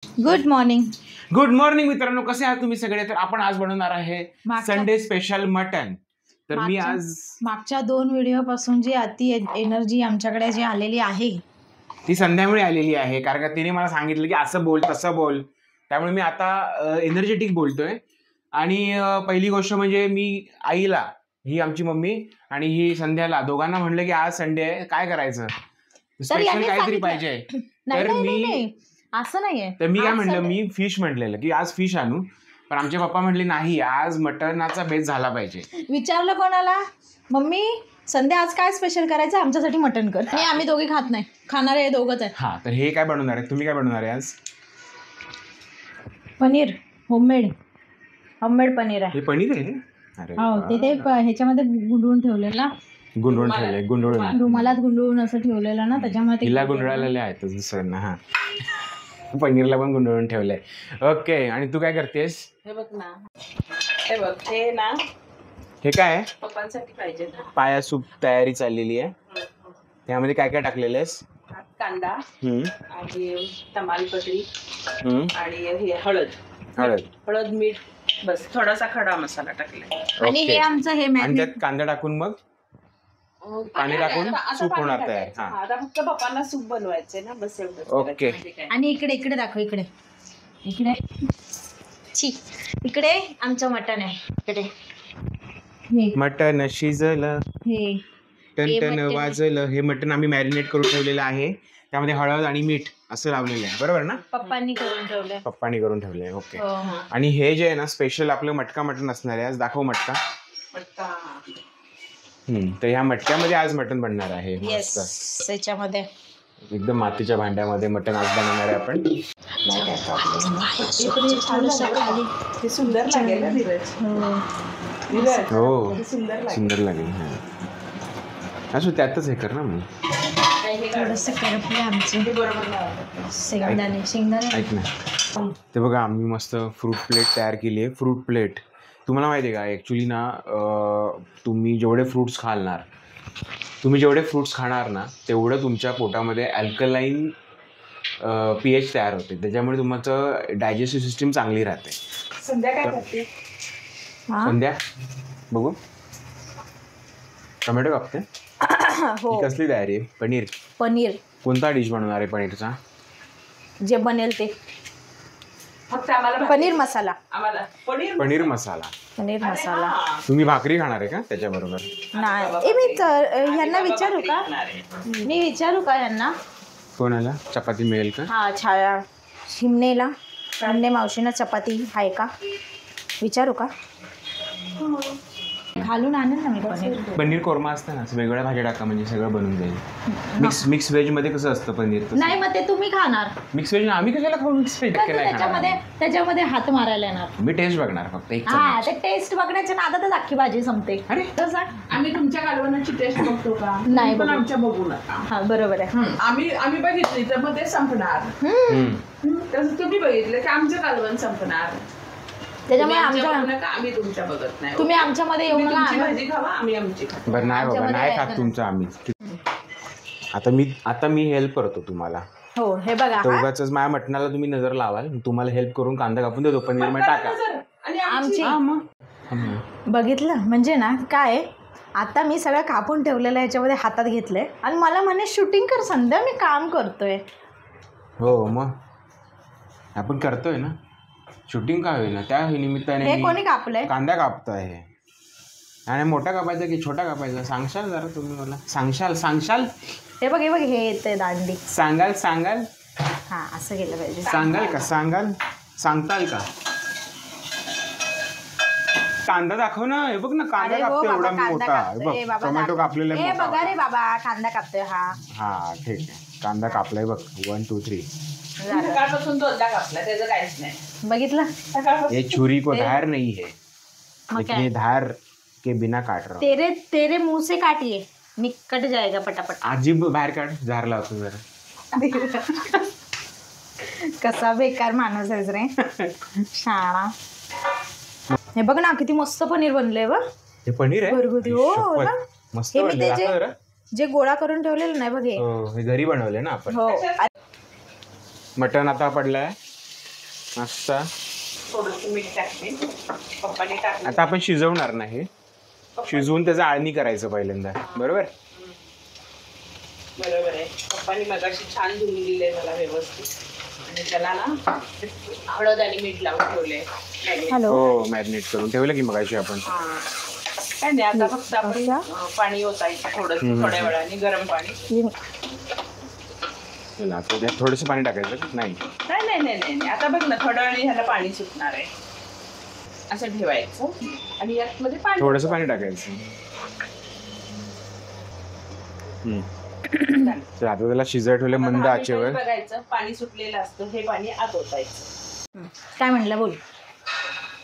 Good morning. Good morning मित्रांनो, कसे आहात तुम्ही सगळे? तर आपण आज बनवणार आहे संडे स्पेशल मटन. तर मी आज मागच्या 2 व्हिडिओ पासून जी अति एनर्जी आमच्याकडे जी आलेली आहे ती संध्यामुळे आलेली आहे, कारण का तिने मला सांगितलं की असं बोल तसं बोल, त्यामुळे मी आता एनर्जेटिक बोलतोय. आणि पहिली गोष्ट म्हणजे मी आईला, ही आमची मम्मी आणि ही संध्याला दोघांना म्हणलं की आज संडे आहे, काय करायचं, स्पेशल काहीतरी पाहिजे. तर मी असं नाहीये. तर मी काय म्हणलं, मी फिश म्हटलेलं की आज फिश आणू, पण आमचे पप्पा म्हटले नाही, आज मटणाचा बेस झाला पाहिजे. विचारलं कोणाला, मम्मी संध्या आज काय स्पेशल करायचं, आमच्यासाठी मटण कर. हे आम्ही दोघे खात नाही, खाणारे दोघंच आहे. हा, तर हे काय बनवणार आहे, तुम्ही काय बनवणार आहे आज? पनीर, होममेड पनीर आहे. हे पनीर आहे? अरे हो, ते ह्याच्यामध्ये गुंडळून ठेवलेलं, गुंडळून ठेवलंय, गुंडळून रुमालात गुंडळून असं ठेवलेलं ना, त्याच्यामध्ये हिला गुंडळालेले आहेत दुसऱ्यांना. हा, पनीरला पण गुंडळून ठेवलंय. ओके, आणि तू काय करतेस? हे बघ ना, हे बघ, हे ना हे काय आहे? पप्पांसाठी पाहिजे ना. पाया सूप तयारी चाललेली आहे. त्यामध्ये काय काय टाकलेलं आहेस? कांदा आणि तमालपत्री आणि हे हळद मीठ, बस थोडासा खडा मसाला टाकला. आणि हे आमचं हे आणि त्यात कांदा टाकून मग पाणी टाकून सूप होणार तयार. हा, आता फक्त पप्पांना सूप बनवायचे ना, बस एवढं. ओके. आणि इकडे दाखव, इकडे इकडे आमचं मटण आहे. इकडे मटण शिजलं, हे टन वाजलं. हे मटण आम्ही मॅरिनेट करून ठेवलेलं आहे, त्यामध्ये हळद आणि मीठ असं लावलेलं आहे, बरोबर ना? पप्पांनी करून ठेवलंय. ओके. आणि हे जे आहे ना स्पेशल आपलं मटका मटण असणार आहे. आज दाखव मटका. तर ह्या मटक्यामध्ये आज मटण बनणार आहे. येस, त्याच्यामध्ये एकदम मातीच्या भांड्यामध्ये मटण आज बनवणार आहे आपण. हे सुंदर लागेल ना धीरज? हो, सुंदर लागेल. असं त्यातच हे कर ना मग. थोडंसं करपलं आमचं शेंगदाणे. ऐक ना, ते बघा आम्ही मस्त फ्रूट प्लेट तयार केली आहे. फ्रूट प्लेट तुम्हाला माहिती आहे का, ॲक्च्युली ना तुम्ही जेवढे फ्रूट्स खाणार ना, तेवढं तुमच्या पोटामध्ये अल्कलाईन pH तयार होते, त्याच्यामुळे तुमचं डायजेस्टिव्ह सिस्टीम चांगली राहते. संध्या काय करते? संध्या बघू, टोमॅटो कापते. हो, कसली तयारी आहे? पनीर. कोणता डिश बनवणार आहे पनीरचा? जे बनेल ते. फक्त आम्हाला पनीर मसाला. आम्हाला पनीर मसाला. तुम्ही भाकरी खाणार आहे का त्याच्याबरोबर? नाही, मी ह्यांना विचारू का? ह्यांना कोणाला चपाती मिळेल का? हा, छाया शिमणे मावशीना चपाती आहे का विचारू का? घालून आणेल ना मी पनीर कोरमा असतं ना, वेगवेगळ्या भाज्या टाका म्हणजे सगळं बनून जाईल. मिक्स व्हेज मध्ये कसं असतं पनीर? नाही, मग ते तुम्ही खाणार मिक्स व्हेज. आम्ही कशाला खाऊ मिक्स व्हेज? त्याच्यामध्ये हात मारायला येणार. मी टेस्ट बघणार फक्त. हा, ते टेस्ट बघण्याच्या नादातच अख्खी भाजी संपते. अरे आम्ही तुमच्या कालवणाची टेस्ट बघतो का? नाही, पण आमच्या बघू नका. हा, बरोबर आहे. आम्ही बघितली तर मग ते संपणार. तसं तुम्ही बघितलं की आमचं कालवण संपणार. त्याच्यामुळे आम्ही तुमच्या बघत नाही. तुम्ही आमच्यामध्ये येऊ नका. भाजी खावा, आम्ही आमची खातो. बरं, नाही बाबा, नाही खात तुमचं आम्ही. आता मी हेल्प करतो तुम्हाला. हो, हे बघा, उगाच माझ्या मटणाला तुम्ही नजर लावाल, तुम्हाला हेल्प करून कांदा कापून देतो, पनीर मध्ये टाका. आमची बघितलं म्हणजे ना काय, आता मी सगळं कापून ठेवलेलं ह्याच्यामध्ये हातात घेतलंय आणि मला म्हणे शूटिंग कर संध्या, मी काम करतोय. हो, मग आपण करतोय ना शूटिंग, काय होईल ना त्या निमित्ताने. हे कोणी कापलंय? कांदा कापतोय. आणि मोठा कापायचा की छोटा कापायचा सांगशाल जरा तुम्ही मला? सांगशाल? हे बघ हे येते दांडी. सांगाल? हा, असं केलं पाहिजे. सांगताल का? कांदा दाखव ना. हे बघ ना, कांदा कापतोय एवढा मोठा. बघ, टोमॅटो कापलेला आहे. बघा रे बाबा, कांदा कापतोय. हा ठीक आहे, कांदा कापलाय बघ. 1 2 3 सकाळपासून दोनदा कापला, त्याचं काहीच नाही. बघितलं? ये छुरी को धार नहीं है, लेकिन ये धार के बिना काट रहा हूं. तेरे मुंह से काटिए, कट जाएगा पटापट. आजी बाहेर काढ, झार लावतो जरा. कसा बेकार माणूस आहेस रे, शाळा. हे बघ ना, किती मस्त पनीर बनलंय. बघ, हे पनीर आहे घरगुती. हो ना, मस्त. जे गोळा करून ठेवलेलं नाही बघ, हे घरी बनवले ना आपण. हो. मटण आता पडलाय मस्त. थोडस मीठ टाकते, पप्पाने टाकलं. आता आपण शिजवणार नाही, शिजवून त्याचं आळणी करायचं पहिल्यांदा, बरोबर? बरोबर आहे. पप्पानी मगाशी छान धुवून दिले मला व्यवस्थित आणि त्याला ना हळद आणि मीठ लावून ठेवले. हॅलो. हो, मॅरिनेट करून ठेवलं की मगाशी आपण. काय नाही, आता फक्त आपण पाणी ओतायचं थोडं, थोड्या वेळाने गरम पाणी. चला, आता त्यात थोडंसं पाणी टाकायचं. नाही नाही, आता बघ ना, थोड्या वेळाने ह्याला पाणी सुटणार आहे. असं ठेवायचं आणि यात मध्ये पाणी, थोडंसं पाणी टाकायचं. तर आता त्याला शिजायला ठेवलं मंद आचेवर. बघायचं पाणी सुटलेलं असतं, हे पाणी आत ओतायचं. काय म्हणलं, बोल.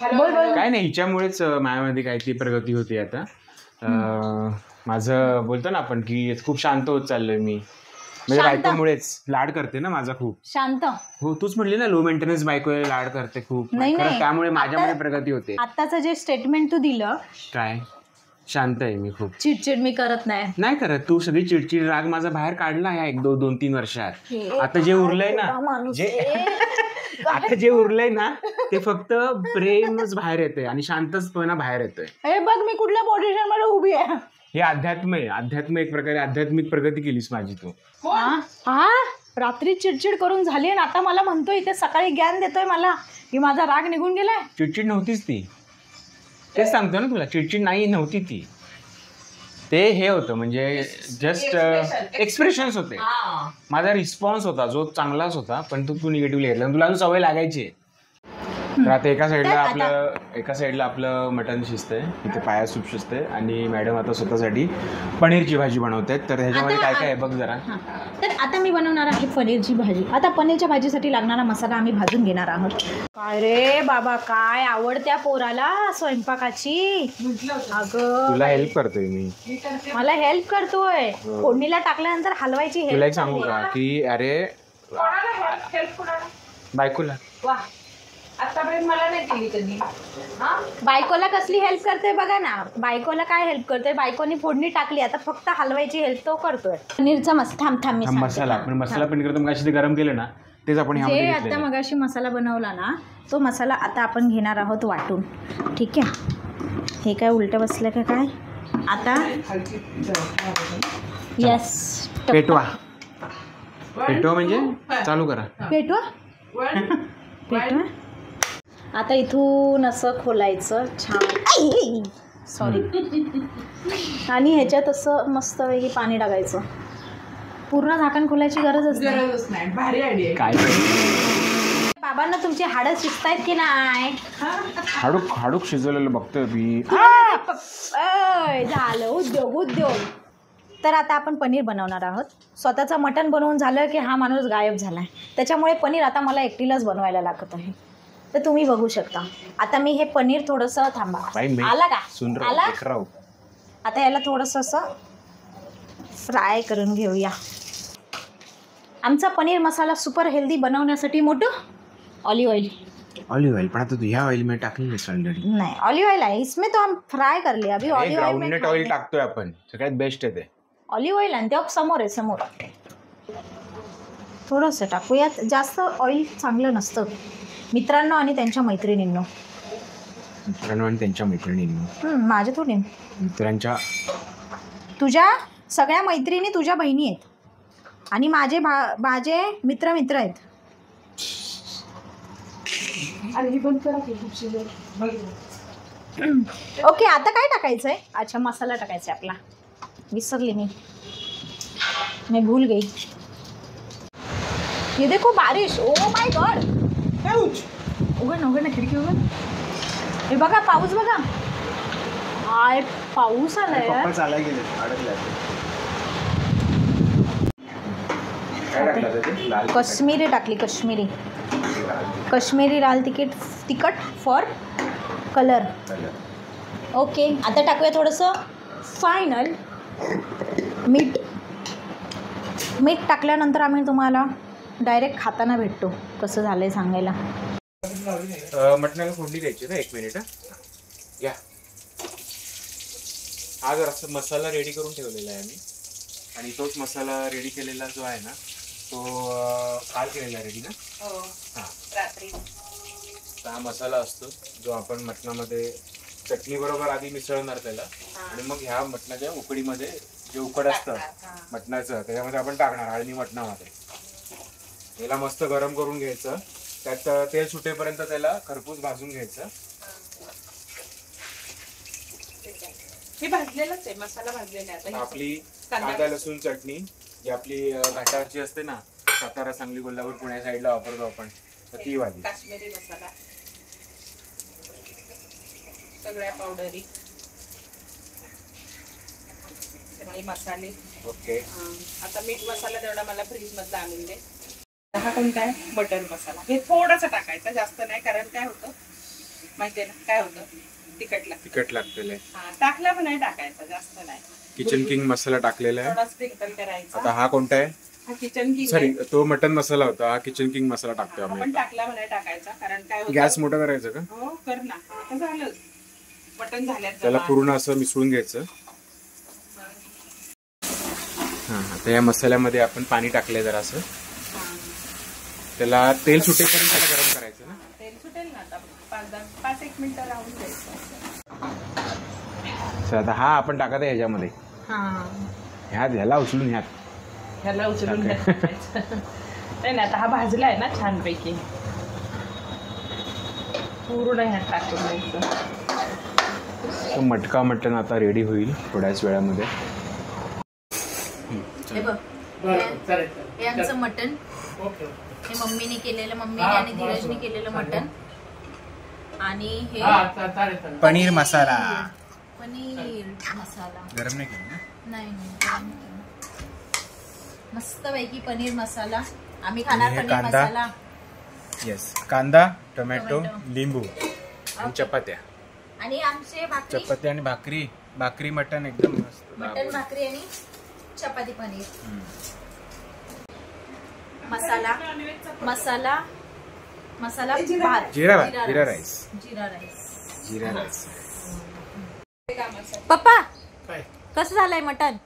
काय नाही, हिच्यामुळेच माझ्यामध्ये काय ती प्रगती होती आता. माझं बोलतो ना आपण की खूप शांत होत चाललोय मी, म्हणजे बायकोमुळेच. लाड करते ना माझा खूप. शांत. हो, तूच म्हणली ना लो मेंटेनन्स बायको लाड करते खूप. नाही, त्यामुळे माझ्यामध्ये प्रगती होते. आताचं जे स्टेटमेंट तू दिलं, काय शांत आहे मी खूप. चिडचिड मी करत नाही करत. तू सगळी चिडचिड राग माझा बाहेर काढला या 1-2-3 वर्षात. आता जे उरलंय ना, ते फक्त प्रेमच बाहेर येते आणि शांतपणा बाहेर येतोय. हे बघ मी कुठल्या पोझिशन मध्ये उभी आहे. हे अध्यात्म आहे. अध्यात्म एक प्रकारे आध्यात्मिक प्रगती केलीस माझी तू. हा, रात्री चिडचिड करून झाली आणि आता मला म्हणतोय, इथे सकाळी ज्ञान देतोय मला की माझा राग निघून गेलाय. चिडचिड नव्हतीच ती, तेच सांगतो ना तुला. चिडचिड नव्हती ती. ते हे होतं म्हणजे जस्ट एक्सप्रेशन्स होते. माझा रिस्पॉन्स होता जो चांगलाच होता, पण तू निगेटिव्हली घेतला. तुला अजून सवय लागायची. तर आता एका साईडला आपलं मटण शिजतंय, इथे पाया सूप शिजतंय आणि मॅडम आता स्वतःसाठी पनीरची भाजी बनवतायत. तर ह्याच्यामध्ये काय काय आहे बघ जरा. तर आता मी बनवणार आहे पनीरची भाजी. आता पनीरच्या भाजीसाठी लागणारा मसाला आम्ही भाजून घेणार आहोत. काय रे बाबा, काय आवडत्या पोराला स्वयंपाकाची. अगं, तुला हेल्प करतोय मी. मला हेल्प करतोय. फोडणीला टाकल्यानंतर हलवायची तुला एक हेल्प. सांगू का की अरे बायकोला आतापर्यंत मला नाही केली कधी. बायकोला कसली हेल्प करते बघा ना. बायकोला काय हेल्प करते, बायकोनी फोडणी टाकली, आता फक्त हलवायची हेल्प तो करतोय. पनीरचा मसाला पनीर करतो मगाशी ते गरम केलं ना, तेच आपण जे आता मगाशी मसाला बनवला ना, तो मसाला आता आपण घेणार आहोत वाटून. ठीक आहे, हे काय उलटं बसलं का काय. आता यस, पेटवा म्हणजे चालू करा. पेटवा. आता इथून असं खोलायचं छान, सॉरी, आणि ह्याच्यात असं मस्तपैकी पाणी टाकायचं. पूर्ण झाकण खोलायची गरजच नाही. भारी आयडिया. काय बाबांना तुमची हाडं शिजतायत की नाही. हाडूक शिजवलेलं बघतोय मी. झालं उद्योग. तर आता आपण पनीर बनवणार आहोत. स्वतःचं मटण बनवून झालं की हा माणूस गायब झालाय. त्याच्यामुळे पनीर आता मला एकटीलाच बनवायला लागत आहे. तर तुम्ही बघू शकता. आता मी हे पनीर थोडंसं थांबा, आला का, आला. आता याला थोडंसं असं फ्राय करून घेऊया. आमचा पनीर मसाला सुपर हेल्दी बनवण्यासाठी मोठं ऑलिव्ह ऑइल. पण आता तू ह्या ऑइल मध्ये टाकलेलीस ऑलरेडी. नाही, ऑलिव्ह ऑइल आहे इसमें, तो हम फ्राय कर लिया. अभी ऑलिव्ह ग्राउंडनट ऑइल टाकतोय आपण, सगळ्यात बेस्ट आहे ते ऑलिव्ह ऑइल. आणि ते समोर आहे, समोर थोडंसं टाकूयात. जास्त ऑइल चांगलं नसतं मित्रांनो आणि त्यांच्या मैत्रिणींनो. माझ्या थोडी मित्रांच्या, तुझ्या सगळ्या मैत्रिणी तुझ्या बहिणी आहेत आणि माझे मित्र आहेत. ओके, आता काय टाकायचं आहे. अच्छा, मसाला टाकायचा आहे आपला. विसरली मैं भूल गई. ये देखो बारिश. Oh my God. उघड ना खिडकी उघड. हे बघा पाऊस बघा. पाऊस आलाय. कश्मीरी टाकली, कश्मीरी लाल तिखट फॉर कलर. ओके, आता टाकूया थोडंसं फायनल मीठ टाकल्यानंतर आम्ही तुम्हाला डायरेक्ट खाताना भेटतो कसं झालंय सांगायला. मटणाला फोडणी द्यायची ना. 1 मिनिट या. हा जर असं मसाला रेडी करून ठेवलेला आहे आम्ही, आणि तोच मसाला रेडी केलेला जो आहे ना, तो काल केलेला रेडी ना. रात्री हा मसाला असतो जो आपण मटणामध्ये चटणी बरोबर आधी मिसळणार त्याला आणि मग ह्या मटणाच्या उकडीमध्ये जे उकड असतं मटणाचं त्याच्यामध्ये आपण टाकणार हळदी मटणामध्ये याला मस्त गरम करून घ्यायचं त्यात तेल सुटेपर्यंत त्याला खरपूस भाजून घ्यायचं हे भाजलेलंच आहे मसाला भाजलेला आहे आपली कांदा लसूण चटणी जी आपली घाटावरची असते ना सातारा सांगली कोल्हापूर पुण्या साईडला वापरतो आपण तर ती वाली काश्मीरी मसाला सगळ्या पावडरी सगळे मसाले ओके आता मीठ मसाला तेवढा मला फ्रीज मधला आणून दे हा कोणता आहे बटर मसाला हे थोडासा टाकायचा जास्त नाही कारण काय होतं माहितीये ना काय होतं तिखट लागतेले टाकला पण नाही टाकायचा जास्त नाही किचन किंग मसाला टाकलेला आहे थोडा स्प्रिंकल करायचा आता हा कोणता आहे हा किचन किंग सॉरी तो मटन मसाला होता हा किचन किंग मसाला टाकतोय आपण आम्ही टाकला पण नाही टाकायचा कारण काय होतं गॅस मोठा करायचा का हो कर ना आता झालं बटन झाल्यात त्याला पूर्ण असं मिसळून घ्यायचं हा तर या मसाल्यामध्ये आपण पाणी टाकलंय जरा असं त्याला तेल सुटेपर्यंत त्याला गरम करायचं ना तेल सुटेल ना आता 5-1 मिनिटं राहून द्यायचं आता हा आपण टाकत आहे ह्याच्यामध्ये ह्याला उचलून ह्याला उचलून नाही आता हा भाजला आहे ना छानपैकी पूर्ण ह्यात टाकून द्यायचं मटका मटण आता रेडी होईल थोड्याच वेळामध्ये हे बघ हे आमचं मटण हे मम्मीने केलेलं मम्मीने आणि धीरजने केलेलं मटण आणि हे पनीर मसाला पनीर मसाला गरम नाही केलं नाही मस्त पैकी पनीर मसाला आम्ही खाणार पनीर कांदा. मसाला येस कांदा टोमॅटो लिंबू आणि चपात्या आणि आमचे भाकरी चपाती आणि भाकरी मटण एकदम मस्त मटन भाकरी आणि चपाती पनीर मसाला मसाला मसाला भात जिरा राईस पप्पा कसं झालंय मटन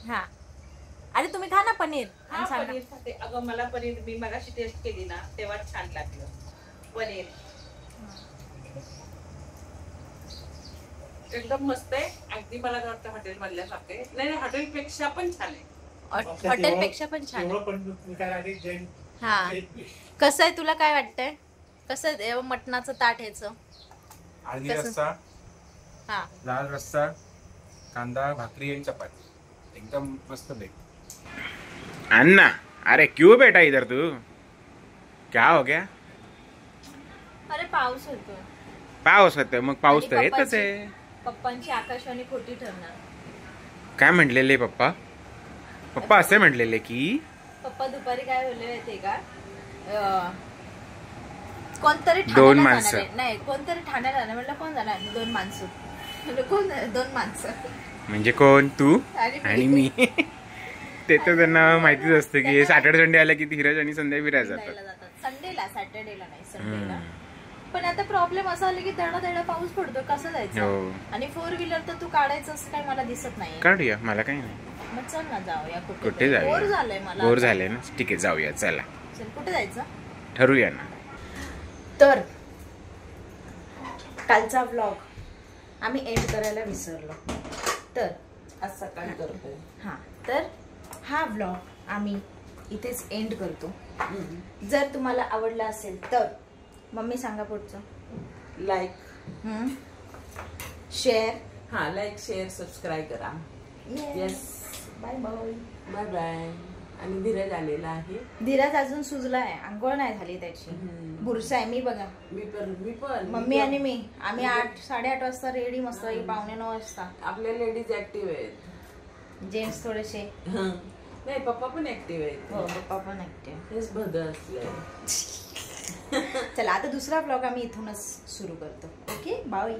हा अरे तुम्ही खा ना पनीर आणि सांगा. पनीर खाते अगं मला पनीर मी मगाशी टेस्ट केली ना तेव्हा छान लागलं पनीर एकदम मस्त आहे अगदी मला वाटतं हॉटेल मधल्या सारखे नाही हॉटेल पेक्षा पण छान आहे हॉटेलपेक्षा पण छान आहे. हा कसं आहे तुला काय वाटतंय कसं आहे मटणाचं ताट ह्याचं हळदी कसं? रस्सा हा लाल रस्सा कांदा भाकरी आणि चपाती एकदम मस्त बेट अन्ना अरे क्यों बेटा इधर तू क्या हो गया अरे पाऊस होतो पाऊस होतोय मग पाऊस आणि तर येतच आहे पप्पांची आकाशवाणी खोटी ठरणार काय म्हटलेले पप्पा असे म्हटलेले की पप्पा दुपारी काय बोलले माहितीये का कोणतरी दोन ठाण्याला माणसं. जाणार आहे. नाही कोणतरी ठाण्याला जाणार म्हटलं कोण जाणार 2 माणसं म्हणलं कोण 2 माणसं म्हणजे कोण तू आणि आणि मी ते तर त्यांना माहितीच असतं की सॅटर्डे संडे आला की धीरज आणि संध्या फिरायला फिरायला जातात जातात संडेला सॅटर्डेला नाही संडेला पण आता प्रॉब्लेम असा आला की तेवढा पाऊस पडतो कसं हो. जायचं आणि 4 व्हीलर तर तू काढायचं असं काही मला दिसत नाही काढूया मला काही नाही मग चल ना जाऊया कुठे बोर जाऊया झालंय मला बोर झाले ना ठीक आहे जाऊया चला चल कुठे जायचं ठरवूया ना तर कालचा व्लॉग आम्ही एंड करायला विसरलो तर आज सकाळी करतोय हा तर हा व्लॉग आम्ही इथेच एंड करतो जर तुम्हाला आवडला असेल तर मम्मी सांगा पुढचं लाईक शेअर हा लाईक शेअर सबस्क्राईब करा yes bye bye bye bye आणि धीरज आलेला आहे धीरज अजून सुजलाय आंघोळ नाही झाली त्याची बुरसा आहे मी बघा मी पण मम्मी आणि मी आम्ही 8-8:30 वाजता रेडी मस्त 8:45 वाजता आपल्या लेडीज ऍक्टिव्ह आहेत जेंट्स थोडेसे नाही पप्पा पण ऍक्टिव्ह आहेत हो पप्पा पण ऍक्टिव्ह हेच भद असले चला आता दुसरा ब्लॉग आम्ही इथूनच सुरू करतो ओके बाय